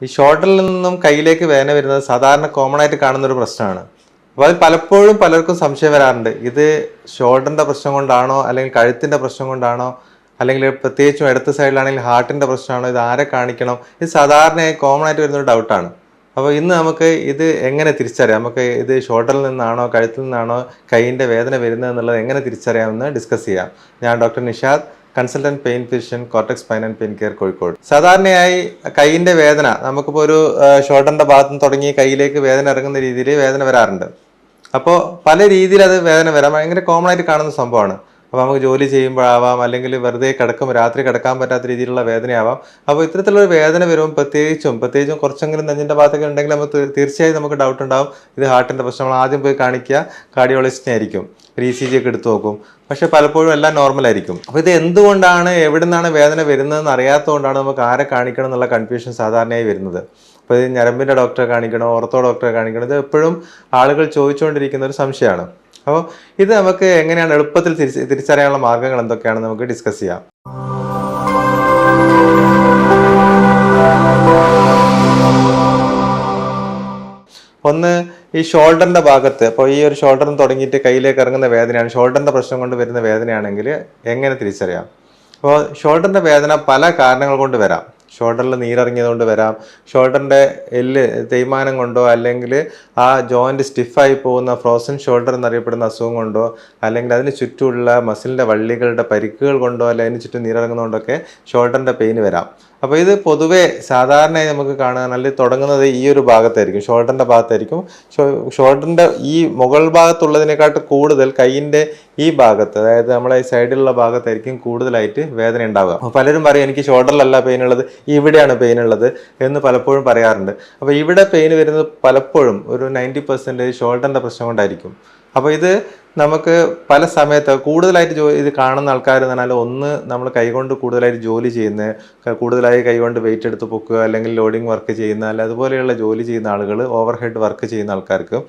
ഈ ഷോൾഡറിൽ നിന്നും കയ്യിലേക്ക് വേദന വരുന്നത് സാധാരണ കോമൺ ആയിട്ട് കാണുന്ന ഒരു പ്രശ്നമാണ്. അപ്പോൾ അത് പലപ്പോഴും പലർക്കും സംശയം വരാറുണ്ട്. ഇത് ഷോൾഡറിന്റെ പ്രശ്നം കൊണ്ടാണോ, അല്ലെങ്കിൽ കഴുത്തിന്റെ പ്രശ്നം കൊണ്ടാണോ, അല്ലെങ്കിൽ പ്രത്യേകിച്ചും ഇടത്ത് സൈഡിലാണെങ്കിൽ ഹാർട്ടിന്റെ പ്രശ്നമാണോ, ഇത് ആരെ കാണിക്കണം? ഇത് സാധാരണയായി കോമൺ ആയിട്ട് വരുന്നൊരു ഡൗട്ടാണ്. അപ്പോൾ ഇന്ന് നമുക്ക് ഇത് എങ്ങനെ തിരിച്ചറിയാം, നമുക്ക് ഇത് ഷോൾഡറിൽ നിന്നാണോ കഴുത്തിൽ നിന്നാണോ കൈയിൻ്റെ വേദന വരുന്നത് എന്നുള്ളത് എങ്ങനെ തിരിച്ചറിയാമെന്ന് ഡിസ്കസ് ചെയ്യാം. ഞാൻ doctor Nishad, consultant pain physician, cortex spine and pain care, Kozhikode. സാധാരണയായി കൈയിൻ്റെ വേദന നമുക്കിപ്പോൾ ഒരു ഷോൾഡറിൻ്റെ ഭാഗത്ത് നിന്ന് തുടങ്ങി കൈയിലേക്ക് വേദന ഇറങ്ങുന്ന രീതിയിൽ വേദന വരാറുണ്ട്. അപ്പോൾ പല രീതിയിൽ അത് വേദന വരാം, ഭയങ്കര കോമൺ ആയിട്ട് കാണുന്ന സംഭവമാണ്. അപ്പോൾ നമുക്ക് ജോലി ചെയ്യുമ്പോഴാവാം, അല്ലെങ്കിൽ വെറുതെ കിടക്കുമ്പോൾ രാത്രി കിടക്കാൻ പറ്റാത്ത രീതിയിലുള്ള വേദനയാവാം. അപ്പോൾ ഇത്തരത്തിലൊരു വേദന വരുമ്പോൾ പ്രത്യേകിച്ചും കുറച്ചെങ്കിലും നെഞ്ചിൻ്റെ ഭാഗത്തൊക്കെ ഉണ്ടെങ്കിൽ നമുക്ക് തീർച്ചയായും നമുക്ക് ഡൗട്ട് ഉണ്ടാവും, ഇത് ഹാർട്ടിൻ്റെ പ്രശ്നം. നമ്മൾ ആദ്യം പോയി കാണിക്കുക കാർഡിയോളജിസ്റ്റിനെ ആയിരിക്കും, ഒരു ECG ഒക്കെ എടുത്തു നോക്കും. പക്ഷെ പലപ്പോഴും എല്ലാം നോർമലായിരിക്കും. അപ്പോൾ ഇത് എന്തുകൊണ്ടാണ്, എവിടെ നിന്നാണ് വേദന വരുന്നതെന്ന് അറിയാത്തതുകൊണ്ടാണ് നമുക്ക് ആരെ കാണിക്കണം എന്നുള്ള കൺഫ്യൂഷൻ സാധാരണയായി വരുന്നത്. അപ്പോൾ ഇത് ഞരമ്പിൻ്റെ ഡോക്ടറെ കാണിക്കണോ, ഓർത്തോ ഡോക്ടറെ കാണിക്കണോ, ഇത് എപ്പോഴും ആളുകൾ ചോദിച്ചുകൊണ്ടിരിക്കുന്ന ഒരു സംശയമാണ്. അപ്പോൾ ഇത് നമുക്ക് എങ്ങനെയാണ് എളുപ്പത്തിൽ തിരിച്ചറിയാനുള്ള മാർഗ്ഗങ്ങൾ എന്തൊക്കെയാണെന്ന് നമുക്ക് ഡിസ്കസ് ചെയ്യാം. ഒന്ന്, ഈ ഷോൾഡറിൻ്റെ ഭാഗത്ത്, അപ്പോൾ ഈ ഒരു ഷോൾഡറിന് തുടങ്ങിയിട്ട് കയ്യിലേക്ക് ഇറങ്ങുന്ന വേദനയാണ്, ഷോൾഡറിൻ്റെ പ്രശ്നം കൊണ്ട് വരുന്ന വേദനയാണെങ്കിൽ എങ്ങനെ തിരിച്ചറിയാം? അപ്പോൾ ഷോൾഡറിൻ്റെ വേദന പല കാരണങ്ങൾ കൊണ്ട് വരാം. ഷോൾഡറിൽ നീരിറങ്ങിയത് കൊണ്ട് വരാം, ഷോൾഡറിൻ്റെ എല്ല് തേയ്മാനം കൊണ്ടോ, അല്ലെങ്കിൽ ആ ജോയിൻറ്റ് സ്റ്റിഫായി പോകുന്ന ഫ്രോസൺ ഷോൾഡർ എന്നറിയപ്പെടുന്ന അസുഖം കൊണ്ടോ, അല്ലെങ്കിൽ അതിന് ചുറ്റുമുള്ള മസിലിൻ്റെ വള്ളികളുടെ പരിക്കുകൾ കൊണ്ടോ, അല്ലെങ്കിൽ അതിന് ചുറ്റും നീരിറങ്ങുന്നതുകൊണ്ടൊക്കെ ഷോൾഡറിൻ്റെ പെയിൻ വരാം. അപ്പോൾ ഇത് പൊതുവേ സാധാരണയായി നമുക്ക് കാണാൻ നല്ല തുടങ്ങുന്നത് ഈ ഒരു ഭാഗത്തായിരിക്കും, ഷോൾഡറിൻ്റെ ഭാഗത്തായിരിക്കും. ഷോൾഡറിൻ്റെ ഈ മുകൾ ഭാഗത്തുള്ളതിനെക്കാട്ട് കൂടുതൽ കൈയിൻ്റെ ഈ ഭാഗത്ത്, അതായത് നമ്മളെ ഈ സൈഡിലുള്ള ഭാഗത്തായിരിക്കും കൂടുതലായിട്ട് വേദന ഉണ്ടാവുക. അപ്പോൾ പലരും പറയും എനിക്ക് ഷോൾഡറിലല്ല പെയിൻ ഉള്ളത്, ഇവിടെയാണ് പെയിൻ ഉള്ളത് എന്ന് പലപ്പോഴും പറയാറുണ്ട്. അപ്പോൾ ഇവിടെ പെയിൻ വരുന്നത് പലപ്പോഴും ഒരു 90% ഷോൾഡറിൻ്റെ പ്രശ്നം കൊണ്ടായിരിക്കും. അപ്പോൾ ഇത് നമുക്ക് പല സമയത്ത് കൂടുതലായിട്ട് ഇത് കാണുന്ന ആൾക്കാർ എന്ന് പറഞ്ഞാൽ, ഒന്ന് നമ്മൾ കൈകൊണ്ട് കൂടുതലായിട്ട് ജോലി ചെയ്യുന്ന, കൂടുതലായി കൈകൊണ്ട് വെയിറ്റ് എടുത്ത് പൊക്കുക, അല്ലെങ്കിൽ ലോഡിങ് വർക്ക് ചെയ്യുന്ന, അല്ല അതുപോലെയുള്ള ജോലി ചെയ്യുന്ന ആളുകൾ, ഓവർ ഹെഡ് വർക്ക് ചെയ്യുന്ന ആൾക്കാർക്ക്,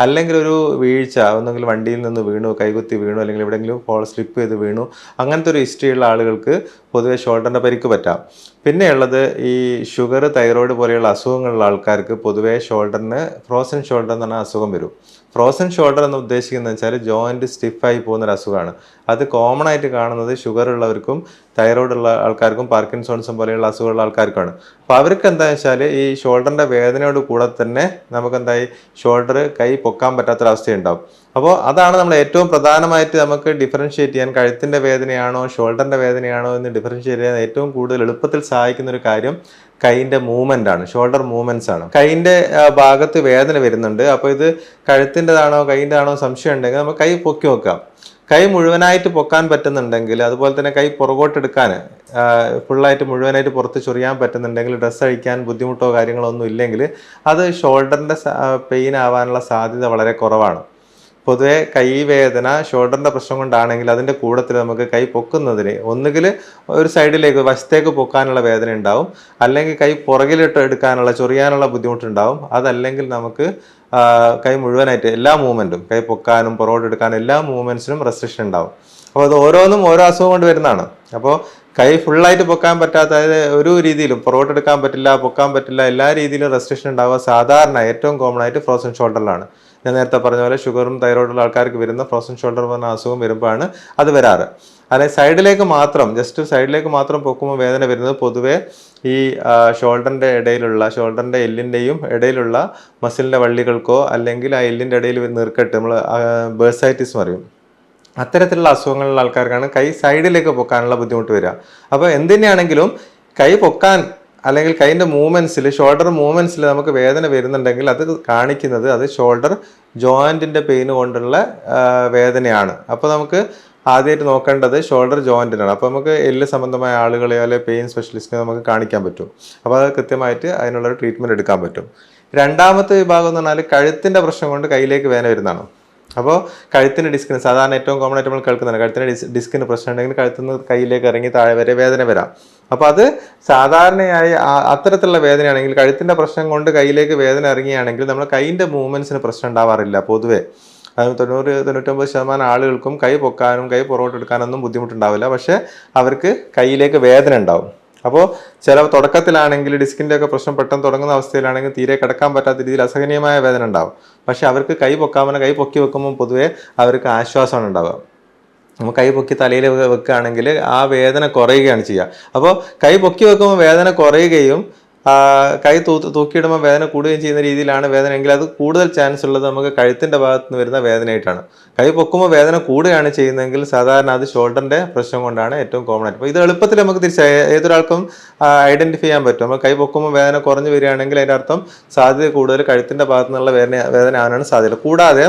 അല്ലെങ്കിൽ ഒരു വീഴ്ച, ഒന്നെങ്കിൽ വണ്ടിയിൽ നിന്ന് വീണു, കൈകുത്തി വീണു, അല്ലെങ്കിൽ എവിടെയെങ്കിലും സ്ലിപ്പ് ചെയ്ത് വീണു, അങ്ങനത്തെ ഒരു ഹിസ്റ്ററിയുള്ള ആളുകൾക്ക് പൊതുവെ ഷോൾഡറിൻ്റെ പരിക്ക് പറ്റാം. പിന്നെയുള്ളത് ഈ ഷുഗർ, തൈറോയ്ഡ് പോലെയുള്ള അസുഖങ്ങളുള്ള ആൾക്കാർക്ക് പൊതുവെ ഷോൾഡറിന് ഫ്രോസൺ ഷോൾഡർ എന്ന് പറഞ്ഞ അസുഖം വരും. ഫ്രോസൺ ഷോൾഡർ എന്ന് ഉദ്ദേശിക്കുന്നത് വെച്ചാൽ ജോയിൻറ്റ് സ്റ്റിഫായി പോകുന്നൊരു അസുഖമാണ്. അത് കോമൺ ആയിട്ട് കാണുന്നത് ഷുഗർ ഉള്ളവർക്കും തൈറോയ്ഡ് ഉള്ള ആൾക്കാർക്കും പാർക്കിൻസോൺസും പോലെയുള്ള അസുഖമുള്ള ആൾക്കാർക്കാണ്. അപ്പോൾ അവർക്ക് എന്താണെന്ന് വെച്ചാൽ ഈ ഷോൾഡറിൻ്റെ വേദനയോട് കൂടെ തന്നെ നമുക്കെന്തായി ഷോൾഡർ കൈ പൊക്കാൻ പറ്റാത്തൊരവസ്ഥയുണ്ടാവും. അപ്പോൾ അതാണ് നമ്മൾ ഏറ്റവും പ്രധാനമായിട്ട് നമുക്ക് ഡിഫറൻഷ്യേറ്റ് ചെയ്യാൻ, കഴുത്തിൻ്റെ വേദനയാണോ ഷോൾഡറിൻ്റെ വേദനയാണോ എന്ന് ഡിഫറൻഷ്യേറ്റ് ചെയ്യാൻ ഏറ്റവും കൂടുതൽ എളുപ്പത്തിൽ സഹായിക്കുന്ന ഒരു കാര്യം കൈയിൻ്റെ മൂവ്മെൻ്റ് ആണ്, ഷോൾഡർ മൂവ്മെൻറ്റ്സ് ആണ്. കൈയിൻ്റെ ഭാഗത്ത് വേദന വരുന്നുണ്ട്, അപ്പോൾ ഇത് കഴുത്തിൻ്റെതാണോ കൈയിൻ്റെ ആണോ സംശയം ഉണ്ടെങ്കിൽ നമുക്ക് കൈ പൊക്കി നോക്കാം. കൈ മുഴുവനായിട്ട് പൊക്കാൻ പറ്റുന്നുണ്ടെങ്കിൽ, അതുപോലെ തന്നെ കൈ പുറകോട്ടെടുക്കാൻ ഫുള്ളായിട്ട് മുഴുവനായിട്ട് പുറത്ത് ചൊറിയാൻ പറ്റുന്നുണ്ടെങ്കിൽ, ഡ്രസ്സ് അഴിക്കാൻ ബുദ്ധിമുട്ടോ കാര്യങ്ങളോ ഒന്നും ഇല്ലെങ്കിൽ, അത് ഷോൾഡറിൻ്റെ പെയിൻ ആവാനുള്ള സാധ്യത വളരെ കുറവാണ്. പൊതുവെ കൈ വേദന ഷോൾഡറിൻ്റെ പ്രശ്നം കൊണ്ടാണെങ്കിൽ അതിൻ്റെ കൂടത്തിൽ നമുക്ക് കൈ പൊക്കുന്നതിന് ഒന്നുകിൽ ഒരു സൈഡിലേക്ക് വശത്തേക്ക് പൊക്കാനുള്ള വേദന ഉണ്ടാവും, അല്ലെങ്കിൽ കൈ പുറകിലിട്ട് എടുക്കാനുള്ള ചൊറിയാനുള്ള ബുദ്ധിമുട്ടുണ്ടാവും. അതല്ലെങ്കിൽ നമുക്ക് കൈ മുഴുവനായിട്ട് എല്ലാ മൂവ്മെൻറ്റും, കൈ പൊക്കാനും പുറകോട്ടെടുക്കാനും എല്ലാ മൂവ്മെൻറ്റ്സിനും റെസ്ട്രിക്ഷൻ ഉണ്ടാവും. അപ്പോൾ അത് ഓരോന്നും ഓരോ അസുഖം കൊണ്ട് വരുന്നതാണ്. അപ്പോൾ കൈ ഫുള്ളായിട്ട് പൊക്കാൻ പറ്റാത്ത, അതായത് ഒരു രീതിയിലും പുറകോട്ടെടുക്കാൻ പറ്റില്ല, പൊക്കാൻ പറ്റില്ല, എല്ലാ രീതിയിലും റെസ്ട്രിക്ഷൻ ഉണ്ടാവുക സാധാരണ ഏറ്റവും കോമൺ ആയിട്ട് ഫ്രോസൺ ഷോൾഡറിലാണ്. ഞാൻ നേരത്തെ പറഞ്ഞ പോലെ ഷുഗറും തൈറോയിഡുള്ള ആൾക്കാർക്ക് വരുന്ന ഫ്രോസൺ ഷോൾഡർ പറഞ്ഞ അസുഖം വരുമ്പോഴാണ് അത് വരാറ്. അല്ലെങ്കിൽ സൈഡിലേക്ക് മാത്രം, ജസ്റ്റ് സൈഡിലേക്ക് മാത്രം പൊക്കുമ്പോൾ വേദന വരുന്നത് പൊതുവേ ഈ ഷോൾഡറിൻ്റെ എല്ലിൻ്റെയും ഇടയിലുള്ള മസിലിൻ്റെ വള്ളികൾക്കോ, അല്ലെങ്കിൽ ആ എല്ലിൻ്റെ ഇടയിൽ നീർക്കെട്ട്, നമ്മൾ ബേഴ്സൈറ്റിസ് പറയും, അത്തരത്തിലുള്ള അസുഖങ്ങളുള്ള ആൾക്കാർക്കാണ് കൈ സൈഡിലേക്ക് പൊക്കാനുള്ള ബുദ്ധിമുട്ട് വരിക. അപ്പോൾ എന്തിനാണെങ്കിലും കൈ പൊക്കാൻ, അല്ലെങ്കിൽ കൈൻ്റെ മൂവ്മെൻറ്റ്സിൽ, ഷോൾഡർ മൂവ്മെൻറ്റ്സിൽ നമുക്ക് വേദന വരുന്നുണ്ടെങ്കിൽ അത് കാണിക്കുന്നത് അത് ഷോൾഡർ ജോയിൻറ്റിൻ്റെ പെയിൻ കൊണ്ടുള്ള വേദനയാണ്. അപ്പോൾ നമുക്ക് ആദ്യമായിട്ട് നോക്കേണ്ടത് ഷോൾഡർ ജോയിൻറ്റിനാണ്. അപ്പോൾ നമുക്ക് എല്ല് സംബന്ധമായ ആളുകളെയോ അല്ലെങ്കിൽ പെയിൻ സ്പെഷ്യലിസ്റ്റിനെ നമുക്ക് കാണിക്കാൻ പറ്റും. അപ്പോൾ അത് കൃത്യമായിട്ട് അതിനുള്ളൊരു ട്രീറ്റ്മെൻറ്റ് എടുക്കാൻ പറ്റും. രണ്ടാമത്തെ വിഭാഗം എന്ന് പറഞ്ഞാൽ കഴുത്തിൻ്റെ പ്രശ്നം കൊണ്ട് കയ്യിലേക്ക് വേദന വരുന്നതാണ്. അപ്പോൾ കഴുത്തിൻ്റെ ഡിസ്കിന്, സാധാരണ ഏറ്റവും കോമൺ ആയിട്ട് നമ്മൾ കേൾക്കുന്നതാണ്, കഴുത്തിൻ്റെ ഡിസ്കിന് പ്രശ്നം ഉണ്ടെങ്കിൽ കഴുത്തിൽ നിന്ന് കയ്യിലേക്ക് ഇറങ്ങി താഴെ വരെ വേദന വരാം. അപ്പോൾ അത് സാധാരണയായി അത്തരത്തിലുള്ള വേദനയാണെങ്കിൽ, കഴുത്തിൻ്റെ പ്രശ്നം കൊണ്ട് കയ്യിലേക്ക് വേദന ഇറങ്ങിയാണെങ്കിൽ നമ്മൾ കൈയിൻ്റെ മൂവ്മെൻറ്റ്സിന് പ്രശ്നം ഉണ്ടാവാറില്ല പൊതുവേ. അത് 90-99% ആളുകൾക്കും കൈ പൊക്കാനും കൈ പുറകോട്ടെടുക്കാനൊന്നും ബുദ്ധിമുട്ടുണ്ടാവില്ല. പക്ഷേ അവർക്ക് കയ്യിലേക്ക് വേദന ഉണ്ടാവും. അപ്പോൾ ചില തുടക്കത്തിലാണെങ്കിൽ ഡിസ്കിൻ്റെ ഒക്കെ പ്രശ്നം പെട്ടെന്ന് തുടങ്ങുന്ന അവസ്ഥയിലാണെങ്കിൽ തീരെ കിടക്കാൻ പറ്റാത്ത രീതിയിൽ അസഹനീയമായ വേദന ഉണ്ടാവും. പക്ഷെ അവർക്ക് കൈ പൊക്കാമെന്ന് കൈ പൊക്കി വെക്കുമ്പോൾ പൊതുവേ അവർക്ക് ആശ്വാസമാണ് ഉണ്ടാവുക. നമ്മൾ കൈ പൊക്കി തലയിൽ വെക്കുകയാണെങ്കിൽ ആ വേദന കുറയുകയാണ് ചെയ്യുക. അപ്പോൾ കൈ പൊക്കി വെക്കുമ്പോൾ വേദന കുറയുകയും കൈ തൂക്കിയിടുമ്പോൾ വേദന കൂടുകയും ചെയ്യുന്ന രീതിയിലാണ് വേദന എങ്കിൽ അത് കൂടുതൽ ചാൻസ് ഉള്ളത് നമുക്ക് കഴുത്തിൻ്റെ ഭാഗത്ത് നിന്ന് വരുന്ന വേദനയായിട്ടാണ്. കൈ പൊക്കുമ്പോൾ വേദന കൂടുകയാണ് ചെയ്യുന്നതെങ്കിൽ സാധാരണ അത് ഷോൾഡറിൻ്റെ പ്രശ്നം കൊണ്ടാണ് ഏറ്റവും കോമൺ ആയിട്ട്. അപ്പോൾ ഇത് എളുപ്പത്തിൽ നമുക്ക് ഏതൊരാൾക്കും ഐഡൻറ്റിഫൈ ചെയ്യാൻ പറ്റും. നമ്മൾ കൈ പൊക്കുമ്പോൾ വേദന കുറഞ്ഞു വരികയാണെങ്കിൽ അതിൻ്റെ അർത്ഥം സാധ്യത കൂടുതൽ കഴുത്തിൻ്റെ ഭാഗത്തു നിന്നുള്ള വേദന ആവാനാണ് സാധ്യത. കൂടാതെ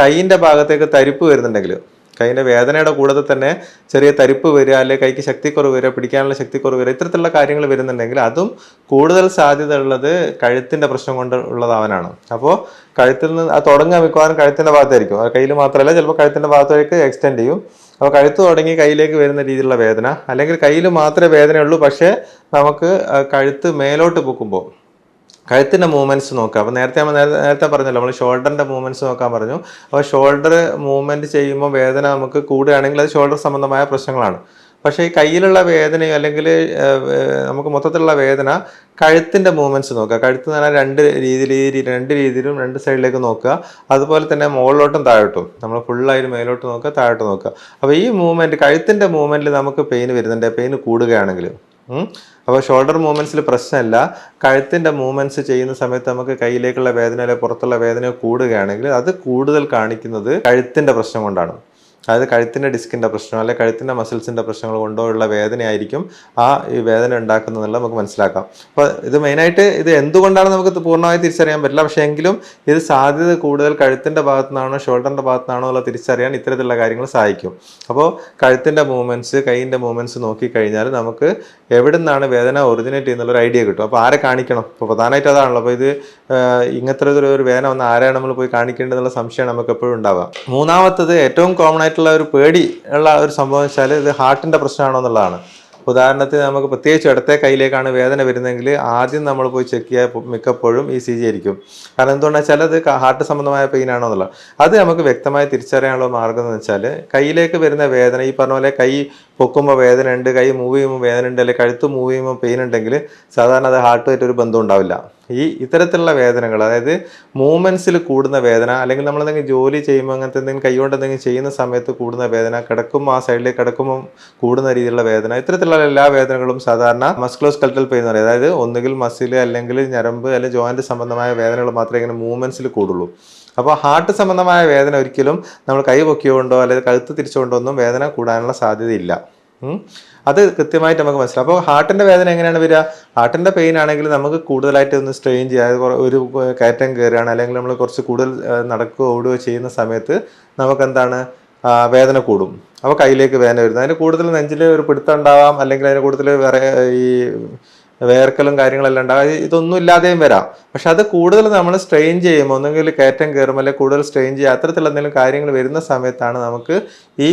കൈയിൻ്റെ ഭാഗത്തേക്ക് തരിപ്പ് വരുന്നുണ്ടെങ്കിൽ, കൈയിൻ്റെ വേദനയുടെ കൂടെ തന്നെ ചെറിയ തരിപ്പ് വരിക, അല്ലെങ്കിൽ കൈക്ക് ശക്തിക്കുറവ് വരിക, പിടിക്കാനുള്ള ശക്തിക്കുറവ് വരിക, ഇത്തരത്തിലുള്ള കാര്യങ്ങൾ വരുന്നുണ്ടെങ്കിൽ അതും കൂടുതൽ സാധ്യത ഉള്ളത് കഴുത്തിൻ്റെ പ്രശ്നം കൊണ്ട് ഉള്ളതാവാനാണ്. അപ്പോൾ കഴുത്തിൽ നിന്ന് അത് തുടങ്ങാൻ മിക്കവാറും കഴുത്തിൻ്റെ ഭാഗത്തായിരിക്കും. കയ്യിൽ മാത്രമല്ല, ചിലപ്പോൾ കഴുത്തിൻ്റെ ഭാഗത്തേക്ക് എക്സ്റ്റെൻഡ് ചെയ്യും. അപ്പോൾ കഴുത്ത് തുടങ്ങി കയ്യിലേക്ക് വരുന്ന രീതിയിലുള്ള വേദന, അല്ലെങ്കിൽ കയ്യിൽ മാത്രമേ വേദനയുള്ളൂ പക്ഷേ നമുക്ക് കഴുത്ത് മേലോട്ട് പൊക്കുമ്പോൾ കഴുത്തിൻ്റെ മൂവ്മെൻറ്റ്സ് നോക്കുക. അപ്പോൾ നേരത്തെ പറഞ്ഞല്ലോ, നമ്മൾ ഷോൾഡറിൻ്റെ മൂവ്മെൻറ്റ്സ് നോക്കാൻ പറഞ്ഞു. അപ്പോൾ ഷോൾഡർ മൂവ്മെൻറ്റ് ചെയ്യുമ്പോൾ വേദന നമുക്ക് കൂടുകയാണെങ്കിൽ അത് ഷോൾഡർ സംബന്ധമായ പ്രശ്നങ്ങളാണ്. പക്ഷേ ഈ കയ്യിലുള്ള വേദനയോ അല്ലെങ്കിൽ നമുക്ക് മൊത്തത്തിലുള്ള വേദന കഴുത്തിൻ്റെ മൂവ്മെൻറ്റ്സ് നോക്കുക. കഴുത്ത് എന്ന് പറഞ്ഞാൽ രണ്ട് രീതിയിലും രണ്ട് സൈഡിലേക്ക് നോക്കുക. അതുപോലെ തന്നെ മുകളിലോട്ടും താഴോട്ടും, നമ്മൾ ഫുള്ളായിട്ട് മേലോട്ട് നോക്കുക, താഴോട്ട് നോക്കുക. അപ്പോൾ ഈ മൂവ്മെൻറ്റ്, കഴുത്തിൻ്റെ മൂവ്മെൻറ്റിൽ നമുക്ക് പെയിൻ വരുന്നുണ്ട്, പെയിൻ കൂടുകയാണെങ്കിൽ. അപ്പോൾ ഷോൾഡർ മൂവ്മെൻറ്റ്സിൽ പ്രശ്നമില്ല. കഴുത്തിൻ്റെ മൂവ്മെൻറ്റ്സ് ചെയ്യുന്ന സമയത്ത് നമുക്ക് കയ്യിലേക്കുള്ള വേദന അല്ലെങ്കിൽ പുറത്തുള്ള വേദന കൂടുകയാണെങ്കിൽ അത് കൂടുതൽ കാണിക്കുന്നത് കഴുത്തിൻ്റെ പ്രശ്നം കൊണ്ടാണ്. അതായത് കഴുത്തിൻ്റെ ഡിസ്കിൻ്റെ പ്രശ്നം അല്ലെങ്കിൽ കഴുത്തിൻ്റെ മസിൽസിൻ്റെ പ്രശ്നങ്ങൾ കൊണ്ടോ ഉള്ള വേദനയായിരിക്കും ഈ വേദന ഉണ്ടാക്കുന്നതെന്നുള്ളത് നമുക്ക് മനസ്സിലാക്കാം. അപ്പോൾ ഇത് മെയിനായിട്ട് ഇത് എന്തുകൊണ്ടാണ് നമുക്ക് പൂർണ്ണമായി തിരിച്ചറിയാൻ പറ്റില്ല. പക്ഷേ എങ്കിലും ഇത് സാധ്യത കൂടുതൽ കഴുത്തിൻ്റെ ഭാഗത്തു നിന്നാണോ ഷോൾഡറിൻ്റെ ഭാഗത്തു നിന്നാണോ എന്നുള്ള തിരിച്ചറിയാൻ ഇത്തരത്തിലുള്ള കാര്യങ്ങൾ സഹായിക്കും. അപ്പോൾ കഴുത്തിൻ്റെ മൂവ്മെൻറ്റ്സ്, കൈയിൻ്റെ മൂവ്മെൻറ്റ്സ് നോക്കിക്കഴിഞ്ഞാൽ നമുക്ക് എവിടെ നിന്നാണ് വേദന ഒറിജിനേറ്റ് ചെയ്യുന്നുള്ളൊരു ഐഡിയ കിട്ടും. അപ്പോൾ ആരെ കാണിക്കണം? ഇപ്പോൾ പ്രധാനമായിട്ട് അതാണല്ലോ. അപ്പോൾ ഇത് ഇങ്ങനത്തെ ഒരു വേദന വന്ന് ആരെയാണ് നമ്മൾ പോയി കാണിക്കേണ്ടതെന്നുള്ള സംശയമാണ് നമുക്ക് എപ്പോഴും ഉണ്ടാവുക. മൂന്നാമത്തത് ഏറ്റവും കോമൺ ആയിട്ടുള്ള ഒരു പേടി ഉള്ള ഒരു സംഭവം വെച്ചാൽ ഇത് ഹാർട്ടിൻ്റെ പ്രശ്നമാണോ എന്നുള്ളതാണ്. ഉദാഹരണത്തിന് നമുക്ക് പ്രത്യേകിച്ച് ഇടത്തെ കൈയിലേക്കാണ് വേദന വരുന്നതെങ്കിൽ ആദ്യം നമ്മൾ പോയി ചെക്ക് ചെയ്യുക മിക്കപ്പോഴും ECG ആയിരിക്കും. കാരണം എന്തുകൊണ്ടാണ് വെച്ചാൽ അത് ഹാർട്ട് സംബന്ധമായ പെയിൻ ആണോ എന്നുള്ളത്. അത് നമുക്ക് വ്യക്തമായി തിരിച്ചറിയാനുള്ള മാർഗം എന്ന് വെച്ചാൽ കയ്യിലേക്ക് വരുന്ന വേദന, ഈ പറഞ്ഞ പോലെ കൈ പൊക്കുമ്പോൾ വേദന ഉണ്ട്, കൈ മൂവ് ചെയ്യുമ്പോൾ വേദന ഉണ്ട്, അല്ലെങ്കിൽ കഴുത്ത് മൂവ് ചെയ്യുമ്പോൾ പെയിൻ ഉണ്ടെങ്കിൽ സാധാരണ അത് ഹാർട്ടുമായിട്ട് ഒരു ബന്ധം ഉണ്ടാവില്ല. ഇത്തരത്തിലുള്ള വേദനകൾ, അതായത് മൂവ്മെൻറ്റ്സിൽ കൂടുന്ന വേദന, അല്ലെങ്കിൽ നമ്മളെന്തെങ്കിലും ജോലി ചെയ്യുമ്പോൾ അങ്ങനത്തെ എന്തെങ്കിലും കൈകൊണ്ട് എന്തെങ്കിലും ചെയ്യുന്ന സമയത്ത് കൂടുന്ന വേദന, കിടക്കുമ്പോൾ ആ സൈഡിലേക്ക് കിടക്കുമ്പോൾ കൂടുന്ന രീതിയിലുള്ള വേദന, ഇത്തരത്തിലുള്ള എല്ലാ വേദനകളും സാധാരണ മസ്കുലോസ്കെലറ്റൽ പെയിൻ എന്ന് പറയും. അതായത് ഒന്നുകിൽ മസിൽ അല്ലെങ്കിൽ ഞരമ്പ് അല്ലെങ്കിൽ ജോയിന്റ് സംബന്ധമായ വേദനകൾ മാത്രമേ ഇങ്ങനെ മൂവ്മെൻറ്റ്സിൽ കൂടുള്ളൂ. അപ്പോൾ ഹാർട്ട് സംബന്ധമായ വേദന ഒരിക്കലും നമ്മൾ കൈ പൊക്കിയോണ്ടോ അല്ലെങ്കിൽ കഴുത്ത് തിരിച്ചുകൊണ്ടോ ഒന്നും വേദന കൂടാനുള്ള സാധ്യതയില്ല. അത് കൃത്യമായിട്ട് നമുക്ക് മനസ്സിലാവും. അപ്പോൾ ഹാർട്ടിൻ്റെ വേദന എങ്ങനെയാണ് വരിക? ഹാർട്ടിൻ്റെ പെയിൻ ആണെങ്കിൽ നമുക്ക് കൂടുതലായിട്ട് ഒന്ന് സ്ട്രെയിൻ ചെയ്യുക, ഒരു കയറ്റം കയറുകയാണ് അല്ലെങ്കിൽ നമ്മൾ കുറച്ച് കൂടുതൽ നടക്കുകയോ ഓടുകയോ ചെയ്യുന്ന സമയത്ത് നമുക്കെന്താണ് വേദന കൂടും. അപ്പോൾ കയ്യിലേക്ക് വേദന വരുന്നത്. അതിന് കൂടുതൽ നെഞ്ചിൽ ഒരു പിടുത്തം ഉണ്ടാവാം, അല്ലെങ്കിൽ അതിന് കൂടുതൽ ഈ വേർക്കലും കാര്യങ്ങളെല്ലാം ഉണ്ടാകും. ഇതൊന്നും ഇല്ലാതെയും വരാം. പക്ഷെ അത് കൂടുതൽ നമ്മൾ സ്ട്രെയിൻ ചെയ്യുമ്പോൾ, ഒന്നെങ്കിൽ കയറ്റം കയറും അല്ലെങ്കിൽ കൂടുതൽ സ്ട്രെയിൻ ചെയ്യുക, അത്തരത്തിലുള്ള എന്തെങ്കിലും കാര്യങ്ങൾ വരുന്ന സമയത്താണ് നമുക്ക് ഈ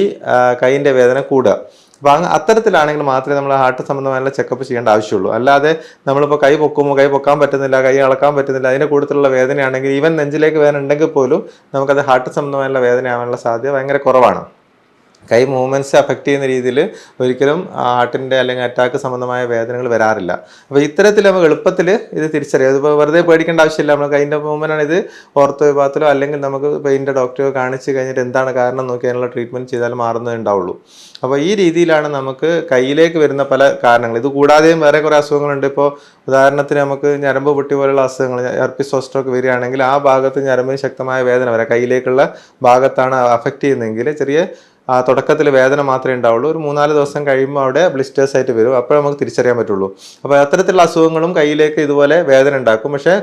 കൈയിൻ്റെ വേദന കൂടുക. അപ്പോൾ അത്തരത്തിലാണെങ്കിൽ മാത്രമേ നമ്മൾ ഹാർട്ട് സംബന്ധമായുള്ള ചെക്കപ്പ് ചെയ്യേണ്ട ആവശ്യമുള്ളൂ. അല്ലാതെ നമ്മളിപ്പോൾ കൈ പൊക്കുമ്പോൾ കൈ പൊക്കാൻ പറ്റുന്നില്ല, കൈ അളക്കാൻ പറ്റുന്നില്ല, അതിൻ്റെ കൂട്ടത്തിലുള്ള വേദനയാണെങ്കിൽ ഈവൻ നെഞ്ചിലേക്ക് വേദന ഉണ്ടെങ്കിൽ പോലും നമുക്കത് ഹാർട്ട് സംബന്ധമായുള്ള വേദനയാവാനുള്ള സാധ്യത ഭയങ്കര കുറവാണ്. കൈ മൂവ്മെൻറ്റ്സ് അഫക്റ്റ് ചെയ്യുന്ന രീതിയിൽ ഒരിക്കലും ഹാർട്ടിൻ്റെ അല്ലെങ്കിൽ അറ്റാക്ക് സംബന്ധമായ വേദനകൾ വരാറില്ല. അപ്പോൾ ഇത്തരത്തിൽ നമുക്ക് എളുപ്പത്തിൽ ഇത് തിരിച്ചറിയാം. ഇതിപ്പോൾ വെറുതെ പേടിക്കേണ്ട ആവശ്യമില്ല. നമ്മൾ കൈൻ്റെ മൂവ്മെൻ്റ് ആണ് ഇത് ഓർത്തോ വിഭാഗത്തിലോ അല്ലെങ്കിൽ നമുക്ക് പെയിൻ്റെ ഡോക്ടറോ കാണിച്ച് കഴിഞ്ഞിട്ട് എന്താണ് കാരണം നോക്കി അതിനുള്ള ട്രീറ്റ്മെൻറ്റ് ചെയ്താൽ മാറുന്നതേ ഉണ്ടാവുള്ളൂ. അപ്പോൾ ഈ രീതിയിലാണ് നമുക്ക് കയ്യിലേക്ക് വരുന്ന പല കാരണങ്ങൾ. ഇത് കൂടാതെയും വേറെ കുറേ അസുഖങ്ങളുണ്ട്. ഇപ്പോൾ ഉദാഹരണത്തിന് നമുക്ക് ഞരമ്പ് പൊട്ടി പോലുള്ള അസുഖങ്ങൾ, ഹെർപ്പിസ് സോസ്റ്റർ വരുകയാണെങ്കിൽ ആ ഭാഗത്ത് ഞരമ്പിന് ശക്തമായ വേദന വരാം. കയ്യിലേക്കുള്ള ഭാഗത്താണ് അഫക്റ്റ് ചെയ്യുന്നതെങ്കിൽ ചെറിയ തുടക്കത്തിൽ വേദന മാത്രമേ ഉണ്ടാവുള്ളൂ. ഒരു 3-4 ദിവസം കഴിയുമ്പോൾ അവിടെ ബ്ലിസ്റ്റേഴ്സ് ആയിട്ട് വരും. അപ്പോൾ നമുക്ക് തിരിച്ചറിയാൻ പറ്റുള്ളൂ. അപ്പോൾ അത്തരത്തിലുള്ള അസുഖങ്ങളും കയ്യിലേക്ക് ഇതുപോലെ വേദന ഉണ്ടാക്കും. പക്ഷേ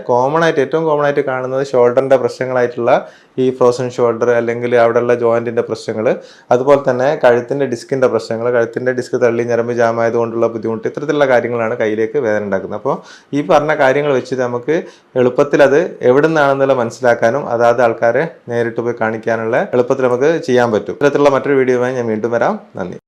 ഏറ്റവും കോമൺ ആയിട്ട് കാണുന്നത് ഷോൾഡറിൻ്റെ പ്രശ്നങ്ങളായിട്ടുള്ള ഈ ഫ്രോസൺ ഷോൾഡർ അല്ലെങ്കിൽ അവിടെയുള്ള ജോയിൻറ്റിൻ്റെ പ്രശ്നങ്ങൾ, അതുപോലെ തന്നെ കഴുത്തിൻ്റെ ഡിസ്കിൻ്റെ പ്രശ്നങ്ങൾ, കഴുത്തിൻ്റെ ഡിസ്ക് തള്ളി ഞരമ്പ് ജാമായതുകൊണ്ടുള്ള ബുദ്ധിമുട്ട്, ഇത്തരത്തിലുള്ള കാര്യങ്ങളാണ് കയ്യിലേക്ക് വേദന ഉണ്ടാക്കുന്നത്. അപ്പോൾ ഈ പറഞ്ഞ കാര്യങ്ങൾ വെച്ചിട്ട് നമുക്ക് എളുപ്പത്തിൽ അത് എവിടെ നിന്നാണെന്നുള്ള മനസ്സിലാക്കാനും അതാത് ആൾക്കാരെ നേരിട്ട് പോയി കാണിക്കാനുള്ള എളുപ്പത്തിൽ നമുക്ക് ചെയ്യാൻ പറ്റും. ഇത്തരത്തിലുള്ള മറ്റൊരു വീഡിയോയുമായി ഞാൻ വീണ്ടും വരാം. നന്ദി.